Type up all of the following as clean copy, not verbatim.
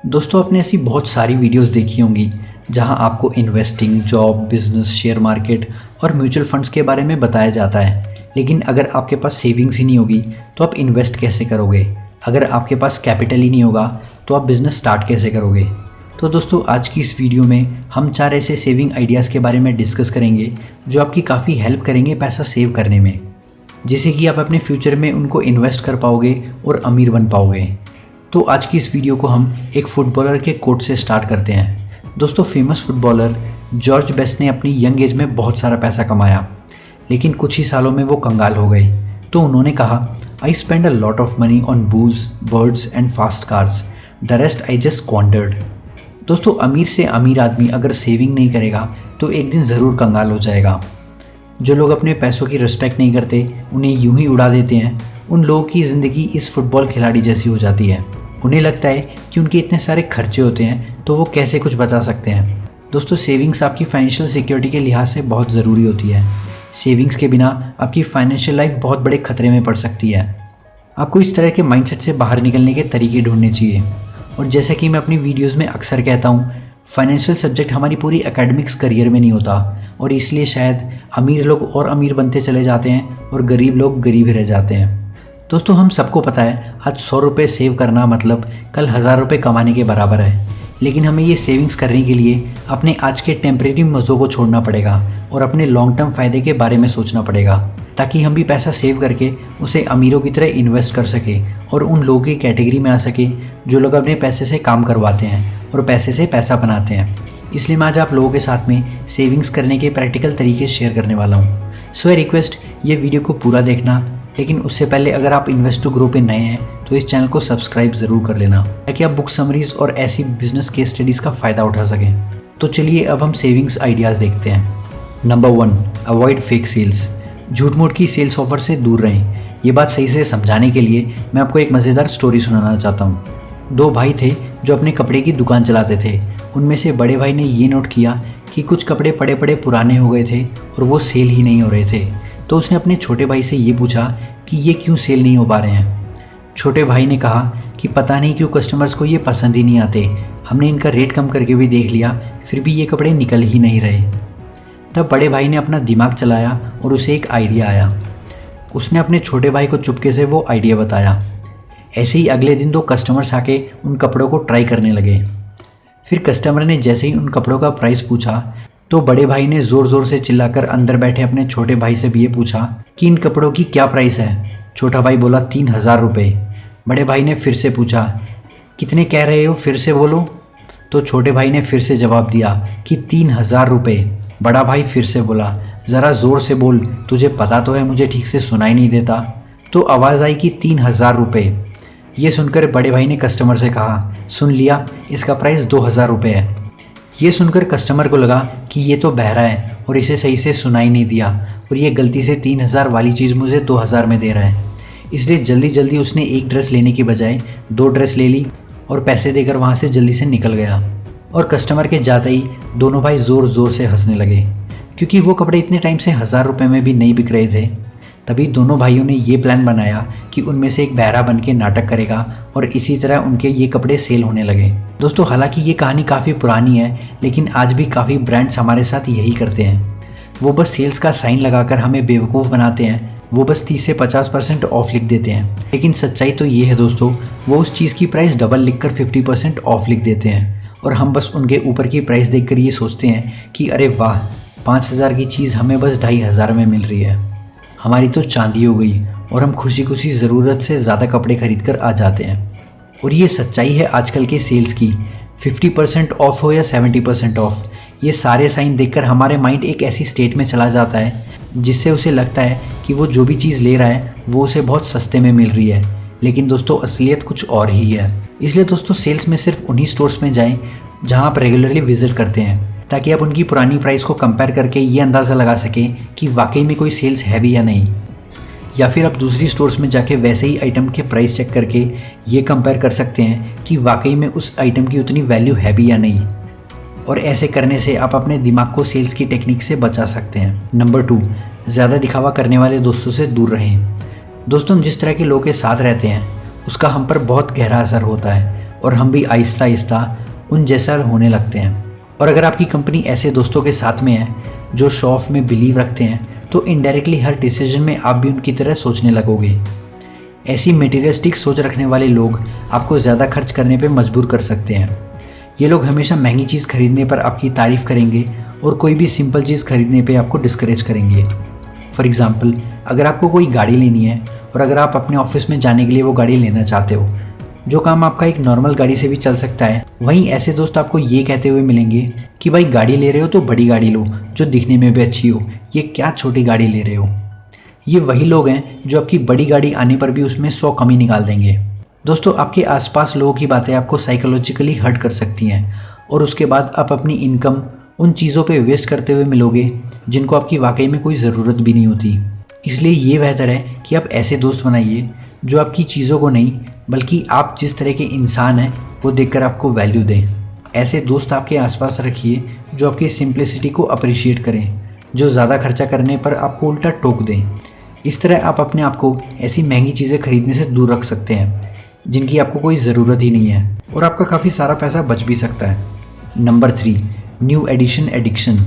दोस्तों आपने ऐसी बहुत सारी वीडियोस देखी होंगी जहां आपको investing, job, business, share market और म्यूचुअल फंड्स के बारे में बताया जाता है। लेकिन अगर आपके पास सेविंग्स ही नहीं होगी तो आप इन्वेस्ट कैसे करोगे? अगर आपके पास कैपिटल ही नहीं होगा तो आप बिज़नेस स्टार्ट कैसे करोगे? तो दोस्तों आज की इस वीडियो में हम 4 ऐसे सेविंग आइडियाज़ के बारे में डिस्कस करेंगे जो आपकी काफ़ी हेल्प करेंगे पैसा सेव करने में, जिससे कि आप अपने फ्यूचर में उनको इन्वेस्ट कर पाओगे और अमीर बन पाओगे। तो आज की इस वीडियो को हम एक फुटबॉलर के कोट से स्टार्ट करते हैं। दोस्तों फेमस फुटबॉलर जॉर्ज बेस्ट ने अपनी यंग एज में बहुत सारा पैसा कमाया, लेकिन कुछ ही सालों में वो कंगाल हो गए। तो उन्होंने कहा, I spend a lot of money on बूज, birds and fast cars, the rest I just squandered. दोस्तों अमीर से अमीर आदमी अगर सेविंग नहीं करेगा तो एक दिन ज़रूर कंगाल हो जाएगा। जो लोग अपने पैसों की रिस्पेक्ट नहीं करते, उन्हें यूं ही उड़ा देते हैं, उन लोगों की ज़िंदगी इस फुटबॉल खिलाड़ी जैसी हो जाती है। उन्हें लगता है कि उनके इतने सारे खर्चे होते हैं तो वो कैसे कुछ बचा सकते हैं। दोस्तों सेविंग्स आपकी फाइनेंशियल सिक्योरिटी के लिहाज से बहुत ज़रूरी होती है। सेविंग्स के बिना आपकी फाइनेंशियल लाइफ बहुत बड़े खतरे में पड़ सकती है। आपको इस तरह के माइंडसेट से बाहर निकलने के तरीके ढूंढने चाहिए। और जैसा कि मैं अपनी वीडियोज़ में अक्सर कहता हूँ, फाइनेंशियल सब्जेक्ट हमारी पूरी एकेडमिक्स करियर में नहीं होता, और इसलिए शायद अमीर लोग और अमीर बनते चले जाते हैं और गरीब लोग गरीब ही रह जाते हैं। दोस्तों हम सबको पता है आज 100 रुपये सेव करना मतलब कल 1000 रुपये कमाने के बराबर है। लेकिन हमें ये सेविंग्स करने के लिए अपने आज के टेम्परेरी मज़ों को छोड़ना पड़ेगा और अपने लॉन्ग टर्म फ़ायदे के बारे में सोचना पड़ेगा, ताकि हम भी पैसा सेव करके उसे अमीरों की तरह इन्वेस्ट कर सके और उन लोगों की कैटेगरी में आ सके जो लोग अपने पैसे से काम करवाते हैं और पैसे से पैसा बनाते हैं। इसलिए मैं आज आप लोगों के साथ में सेविंग्स करने के प्रैक्टिकल तरीके शेयर करने वाला हूँ। सो आई रिक्वेस्ट ये वीडियो को पूरा देखना, लेकिन उससे पहले अगर आप इन्वेस्ट टू ग्रो पे नए हैं तो इस चैनल को सब्सक्राइब ज़रूर कर लेना, ताकि आप बुक समरीज और ऐसी बिजनेस केस स्टडीज़ का फ़ायदा उठा सकें। तो चलिए अब हम सेविंग्स आइडियाज़ देखते हैं। Number 1, avoid fake sales. झूठ मूठ की सेल्स ऑफर से दूर रहें। ये बात सही से समझाने के लिए मैं आपको एक मज़ेदार स्टोरी सुनाना चाहता हूँ। 2 भाई थे जो अपने कपड़े की दुकान चलाते थे। उनमें से बड़े भाई ने ये नोट किया कि कुछ कपड़े पड़े पड़े पुराने हो गए थे और वो सेल ही नहीं हो रहे थे। तो उसने अपने छोटे भाई से ये पूछा कि ये क्यों सेल नहीं हो पा रहे हैं। छोटे भाई ने कहा कि पता नहीं क्यों कस्टमर्स को ये पसंद ही नहीं आते, हमने इनका रेट कम करके भी देख लिया, फिर भी ये कपड़े निकल ही नहीं रहे। तब बड़े भाई ने अपना दिमाग चलाया और उसे एक आइडिया आया। उसने अपने छोटे भाई को चुपके से वो आइडिया बताया। ऐसे ही अगले दिन 2 कस्टमर्स आके उन कपड़ों को ट्राई करने लगे। फिर कस्टमर ने जैसे ही उन कपड़ों का प्राइस पूछा तो बड़े भाई ने ज़ोर ज़ोर से चिल्लाकर अंदर बैठे अपने छोटे भाई से भी ये पूछा कि इन कपड़ों की क्या प्राइस है। छोटा भाई बोला 3000 रुपये। बड़े भाई ने फिर से पूछा, कितने कह रहे हो, फिर से बोलो। तो छोटे भाई ने फिर से जवाब दिया कि 3000 रुपये। बड़ा भाई फिर से बोला, ज़रा ज़ोर से बोल, तुझे पता तो है मुझे ठीक से सुनाई नहीं देता। तो आवाज़ आई कि 3000 रुपये। ये सुनकर बड़े भाई ने कस्टमर से कहा, सुन लिया, इसका प्राइस 2000 रुपये है। ये सुनकर कस्टमर को लगा कि ये तो बहरा है और इसे सही से सुनाई नहीं दिया, और ये गलती से 3000 वाली चीज़ मुझे 2000 में दे रहा है। इसलिए जल्दी जल्दी उसने एक ड्रेस लेने की बजाय 2 ड्रेस ले ली और पैसे देकर वहाँ से जल्दी से निकल गया। और कस्टमर के जाते ही दोनों भाई ज़ोर ज़ोर से हंसने लगे, क्योंकि वो कपड़े इतने टाइम से 1000 रुपये में भी नहीं बिक रहे थे। तभी दोनों भाइयों ने ये प्लान बनाया कि उनमें से एक बहरा बन के नाटक करेगा और इसी तरह उनके ये कपड़े सेल होने लगे। दोस्तों हालांकि ये कहानी काफ़ी पुरानी है, लेकिन आज भी काफ़ी ब्रांड्स हमारे साथ यही करते हैं। वो बस सेल्स का साइन लगाकर हमें बेवकूफ़ बनाते हैं। वो बस 30 से 50% ऑफ लिख देते हैं, लेकिन सच्चाई तो ये है दोस्तों, वो उस चीज़ की प्राइस डबल लिखकर 50% ऑफ लिख देते हैं, और हम बस उनके ऊपर की प्राइस देखकर ये सोचते हैं कि अरे वाह, 5000 की चीज़ हमें बस 2500 में मिल रही है, हमारी तो चांदी हो गई, और हम खुशी खुशी ज़रूरत से ज़्यादा कपड़े खरीद कर आ जाते हैं। और ये सच्चाई है आजकल के सेल्स की। 50% ऑफ हो या 70% ऑफ, ये सारे साइन देखकर हमारे माइंड एक ऐसी स्टेट में चला जाता है जिससे उसे लगता है कि वो जो भी चीज़ ले रहा है वो उसे बहुत सस्ते में मिल रही है। लेकिन दोस्तों असलियत कुछ और ही है। इसलिए दोस्तों सेल्स में सिर्फ उन्हीं स्टोर्स में जाएं जहां आप रेगुलरली विजिट करते हैं, ताकि आप उनकी पुरानी प्राइस को कंपेयर करके ये अंदाज़ा लगा सकें कि वाकई में कोई सेल्स है भी या नहीं। या फिर आप दूसरी स्टोर्स में जाके वैसे ही आइटम के प्राइस चेक करके ये कंपेयर कर सकते हैं कि वाकई में उस आइटम की उतनी वैल्यू है भी या नहीं। और ऐसे करने से आप अपने दिमाग को सेल्स की टेक्निक से बचा सकते हैं। नंबर 2, ज़्यादा दिखावा करने वाले दोस्तों से दूर रहें। दोस्तों हम जिस तरह के लोगों के साथ रहते हैं उसका हम पर बहुत गहरा असर होता है। और हम भी आहिस्ता आहिस्ता उन जैसा होने लगते हैं। और अगर आपकी कंपनी ऐसे दोस्तों के साथ में है जो शो ऑफ में बिलीव रखते हैं, तो इनडायरेक्टली हर डिसीजन में आप भी उनकी तरह सोचने लगोगे। ऐसी मटेरियलिस्टिक सोच रखने वाले लोग आपको ज़्यादा खर्च करने पे मजबूर कर सकते हैं। ये लोग हमेशा महंगी चीज़ खरीदने पर आपकी तारीफ़ करेंगे और कोई भी सिंपल चीज़ खरीदने पे आपको डिस्करेज करेंगे। फॉर एग्ज़ाम्पल, अगर आपको कोई गाड़ी लेनी है और अगर आप अपने ऑफिस में जाने के लिए वो गाड़ी लेना चाहते हो, जो काम आपका एक नॉर्मल गाड़ी से भी चल सकता है, वहीं ऐसे दोस्त आपको ये कहते हुए मिलेंगे कि भाई गाड़ी ले रहे हो तो बड़ी गाड़ी लो जो दिखने में भी अच्छी हो, ये क्या छोटी गाड़ी ले रहे हो। ये वही लोग हैं जो आपकी बड़ी गाड़ी आने पर भी उसमें 100 कमी निकाल देंगे। दोस्तों, आपके आसपास लोगों की बातें आपको साइकोलॉजिकली हर्ट कर सकती हैं और उसके बाद आप अपनी इनकम उन चीज़ों पे वेस्ट करते हुए मिलोगे जिनको आपकी वाकई में कोई ज़रूरत भी नहीं होती। इसलिए ये बेहतर है कि आप ऐसे दोस्त बनाइए जो आपकी चीज़ों को नहीं बल्कि आप जिस तरह के इंसान हैं वो देखकर आपको वैल्यू दें। ऐसे दोस्त आपके आसपास रखिए जो आपकी सिंप्लिसिटी को अप्रिशिएट करें, जो ज़्यादा खर्चा करने पर आपको उल्टा टोक दें। इस तरह आप अपने आप को ऐसी महंगी चीज़ें खरीदने से दूर रख सकते हैं जिनकी आपको कोई ज़रूरत ही नहीं है और आपका काफ़ी सारा पैसा बच भी सकता है। नंबर 3, न्यू एडिशन एडिक्शन,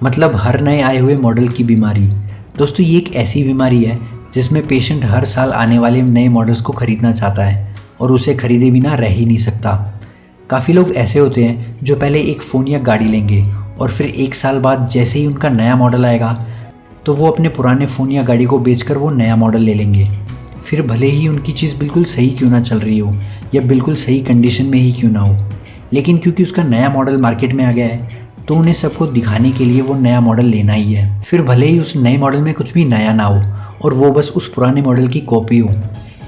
मतलब हर नए आए हुए मॉडल की बीमारी। दोस्तों, ये एक ऐसी बीमारी है जिसमें पेशेंट हर साल आने वाले नए मॉडल्स को खरीदना चाहता है और उसे खरीदे बिना रह ही नहीं सकता। काफ़ी लोग ऐसे होते हैं जो पहले एक फ़ोन या गाड़ी लेंगे और फिर 1 साल बाद जैसे ही उनका नया मॉडल आएगा तो वो अपने पुराने फ़ोन या गाड़ी को बेचकर वो नया मॉडल ले लेंगे। फिर भले ही उनकी चीज़ बिल्कुल सही क्यों ना चल रही हो या बिल्कुल सही कंडीशन में ही क्यों ना हो, लेकिन क्योंकि उसका नया मॉडल मार्केट में आ गया है तो उन्हें सबको दिखाने के लिए वो नया मॉडल लेना ही है। फिर भले ही उस नए मॉडल में कुछ भी नया ना हो और वो बस उस पुराने मॉडल की कॉपी हो,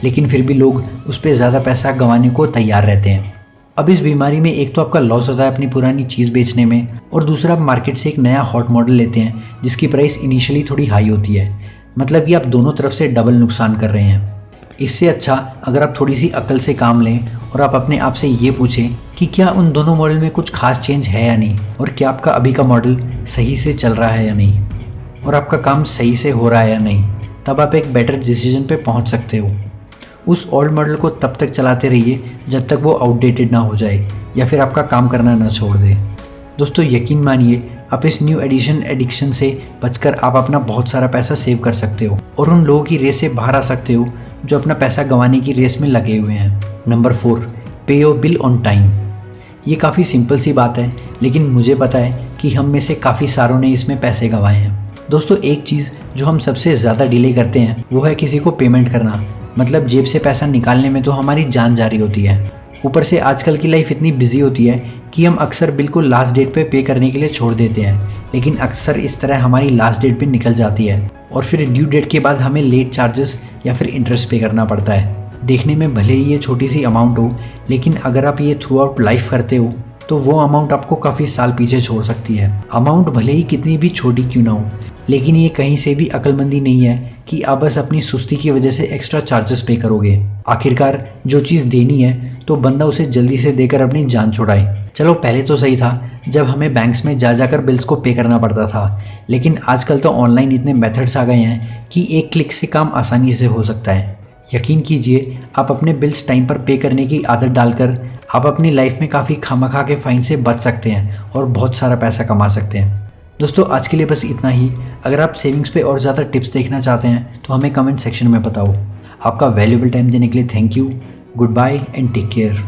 लेकिन फिर भी लोग उस पर ज़्यादा पैसा गंवाने को तैयार रहते हैं। अब इस बीमारी में एक तो आपका लॉस होता है अपनी पुरानी चीज़ बेचने में और दूसरा आप मार्केट से एक नया हॉट मॉडल लेते हैं जिसकी प्राइस इनिशियली थोड़ी हाई होती है। मतलब कि आप दोनों तरफ से डबल नुकसान कर रहे हैं। इससे अच्छा अगर आप थोड़ी सी अक्ल से काम लें और आप अपने आप से ये पूछें कि क्या उन दोनों मॉडल में कुछ खास चेंज है या नहीं, और क्या आपका अभी का मॉडल सही से चल रहा है या नहीं, और आपका काम सही से हो रहा है या नहीं, तब आप एक बेटर डिसीजन पे पहुंच सकते हो। उस ओल्ड मॉडल को तब तक चलाते रहिए जब तक वो आउटडेटेड ना हो जाए या फिर आपका काम करना ना छोड़ दे। दोस्तों, यकीन मानिए आप इस न्यू एडिशन एडिक्शन से बचकर आप अपना बहुत सारा पैसा सेव कर सकते हो और उन लोगों की रेस से बाहर आ सकते हो जो अपना पैसा गंवाने की रेस में लगे हुए हैं। नंबर 4, पे योर बिल ऑन टाइम। ये काफ़ी सिंपल सी बात है, लेकिन मुझे पता है कि हम में से काफ़ी सारों ने इसमें पैसे गंवाए हैं। दोस्तों, एक चीज़ जो हम सबसे ज़्यादा डिले करते हैं वो है किसी को पेमेंट करना। मतलब जेब से पैसा निकालने में तो हमारी जान जा रही होती है, ऊपर से आजकल की लाइफ इतनी बिजी होती है कि हम अक्सर बिल्कुल लास्ट डेट पे करने के लिए छोड़ देते हैं, लेकिन अक्सर इस तरह हमारी लास्ट डेट पे निकल जाती है और फिर ड्यू डेट के बाद हमें लेट चार्जेस या फिर इंटरेस्ट पे करना पड़ता है। देखने में भले ही ये छोटी सी अमाउंट हो, लेकिन अगर आप ये थ्रू आउट लाइफ करते हो तो वो अमाउंट आपको काफ़ी साल पीछे छोड़ सकती है। अमाउंट भले ही कितनी भी छोटी क्यों ना हो, लेकिन ये कहीं से भी अक्लमंदी नहीं है कि आप बस अपनी सुस्ती की वजह से एक्स्ट्रा चार्जेस पे करोगे। आखिरकार जो चीज़ देनी है तो बंदा उसे जल्दी से देकर अपनी जान छुड़ाए। चलो, पहले तो सही था जब हमें बैंक्स में जा जाकर बिल्स को पे करना पड़ता था, लेकिन आजकल तो ऑनलाइन इतने मेथड्स आ गए हैं कि एक क्लिक से काम आसानी से हो सकता है। यकीन कीजिए, आप अपने बिल्स टाइम पर पे करने की आदत डालकर आप अपनी लाइफ में काफ़ी खामखा के फाइन से बच सकते हैं और बहुत सारा पैसा कमा सकते हैं। दोस्तों, आज के लिए बस इतना ही। अगर आप सेविंग्स पे और ज़्यादा टिप्स देखना चाहते हैं तो हमें कमेंट सेक्शन में बताओ। आपका वैल्यूएबल टाइम देने के लिए thank you. Good bye and take care.